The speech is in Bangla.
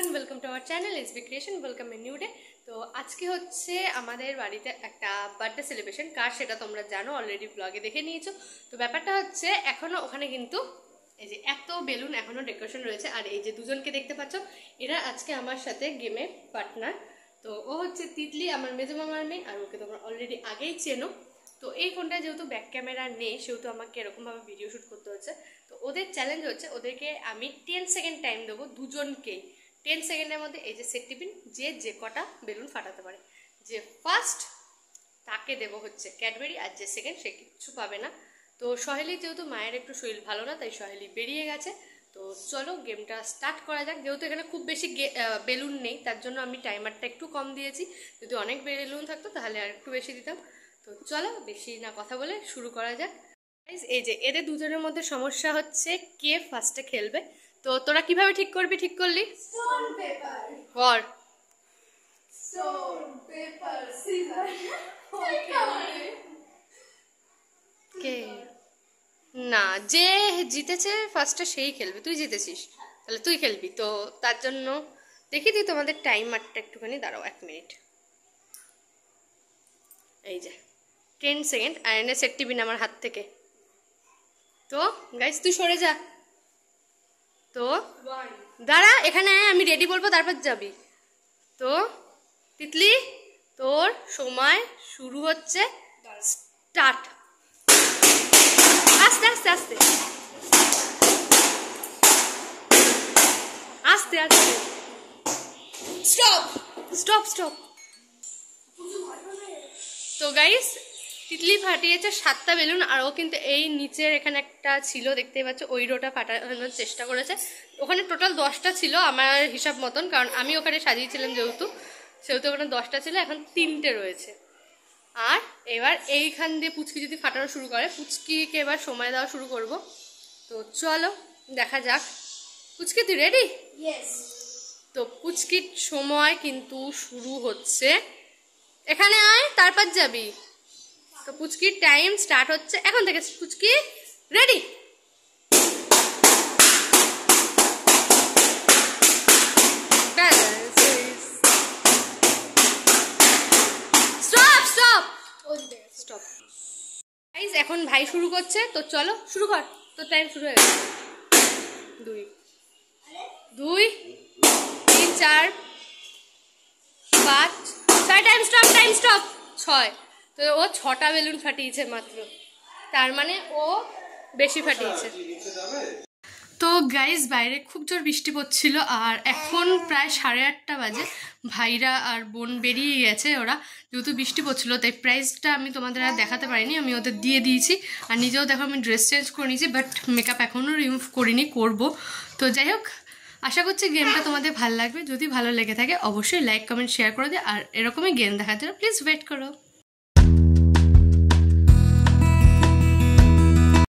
Everyone, welcome to our channel SB creation. Welcome a new day. তো আজকে হচ্ছে আমাদের বাড়িতে একটা বার্থডে সেলিব্রেশন। কার সেটা তোমরা জানো, অলরেডি ব্লগে দেখে নিয়েছো। তো ব্যাপারটা হচ্ছে এখনো ওখানে কিন্তু এই যে এত বেলুন এখনো ডেকোরেশন রয়েছে। আর এই যে দুজনকে দেখতে পাচ্ছ, এরা আজকে আমার সাথে গেমে পার্টনার। তো ও হচ্ছে তিতলি, আমার মেজো মামার মেয়ে, আর ওকে তোমরা অলরেডি আগেই চেনো। তো এই ফোনটা যেহেতু ব্যাক ক্যামেরা নেই, সেহেতু আমাকে এরকমভাবে ভিডিও শ্যুট করতে হচ্ছে। তো ওদের চ্যালেঞ্জ হচ্ছে, ওদেরকে আমি 10 সেকেন্ড টাইম দেবো দুজনকেই। 10 সেকেন্ডের মধ্যে এই যে সেট টিফিন যে কটা বেলুন ফাটাতে পারে, যে ফার্স্ট তাকে দেবো হচ্ছে ক্যাডবেরি, আর যে সেকেন্ড সে কিচ্ছু পাবে না। তো সহেলি যেহেতু মায়ের একটু শরীর ভালো না, তাই সহেলি বেরিয়ে গেছে। তো চলো গেমটা স্টার্ট করা যাক। যেহেতু এখানে খুব বেশি বেলুন নেই, তার জন্য আমি টাইমারটা একটু কম দিয়েছি। যদি অনেক বেলুন থাকতো তাহলে আর একটু বেশি দিতাম। তো চলো বেশি না কথা বলে শুরু করা যাক। এই যে এদের দুজনের মধ্যে সমস্যা হচ্ছে কে ফার্স্টে খেলবে। তো তোরা কিভাবে ঠিক করবি? ঠিক করলি স্টোন পেপার কর। Stone paper scissor. কে না, যে জিতেছে ফার্স্টে সেই খেলবে। তুই জিতেছিস, তাহলে তুই খেলবি। তো তার জন্য দেখি দিই তোমাদের টাইমারটা একটুখানি দাঁড়াও, 1 মিনিট। এই যে 10 সেকেন্ড, আর এনে সেট টিভি আমার হাত থেকে। তো গাইস তুই সরে যা। তো দাঁড়া, এখানে আমি রেডি বলবো তারপর যাবি। তো তিতলি, তোর সময় শুরু হচ্ছে, স্টার্ট। আস্তে আস্তে আস্তে আস্তে আস্তে। Stop stop stop. তো গাইস তিতলি ফাটিয়েছে 7টা বেলুন, আর ও কিন্তু এই নিচের এখানে একটা ছিল দেখতেই পাচ্ছ, ওই রোটা ফাটানোর চেষ্টা করেছে। ওখানে টোটাল 10টা ছিল আমার হিসাব মতন, কারণ আমি ওখানে সাজিয়েছিলাম সেহেতু ওখানে 10টা ছিল, এখন 3টে রয়েছে। আর এবার এইখান দিয়ে পুচকি যদি ফাটানো শুরু করে, পুচকিকে এবার সময় দেওয়া শুরু করব। তো চলো দেখা যাক। পুচকি তুই রেডি? ইয়েস। তো পুচকির সময় কিন্তু শুরু হচ্ছে, এখানে আয় তারপর যাবি। তো পুচকির টাইম স্টার্ট হচ্ছে এখন থেকে। পুচকি ready? Stop stop stop. Guys এখন ভাই শুরু করছে, তো চলো শুরু কর। তো টাইম শুরু হয়ে গেছে। 2 2 3 4 5 6। Time stop, time stop. 6। তো ও 6টা বেলুন ফাটিয়েছে মাত্র, তার মানে ও বেশি ফাটিয়েছে। তো গাইস বাইরে খুব জোর বৃষ্টি পড়ছিল, আর এখন প্রায় 8:30 বাজে। ভাইরা আর বোন বেরিয়ে গেছে। ওরা যেহেতু বৃষ্টি পড়ছিল, তাই প্রাইজটা আমি তোমাদের আর দেখাতে পারিনি, আমি ওদের দিয়ে দিয়েছি। আর নিজেও দেখো আমি ড্রেস চেঞ্জ করে নিয়েছি, বাট মেকআপ এখনও রিমুভ করিনি, করব। তো যাই হোক, আশা করছি গেমটা তোমাদের ভালো লাগবে। যদি ভালো লেগে থাকে অবশ্যই লাইক কমেন্ট শেয়ার করে দিও, আর এরকমই গেম দেখার জন্য প্লিজ ওয়েট করো।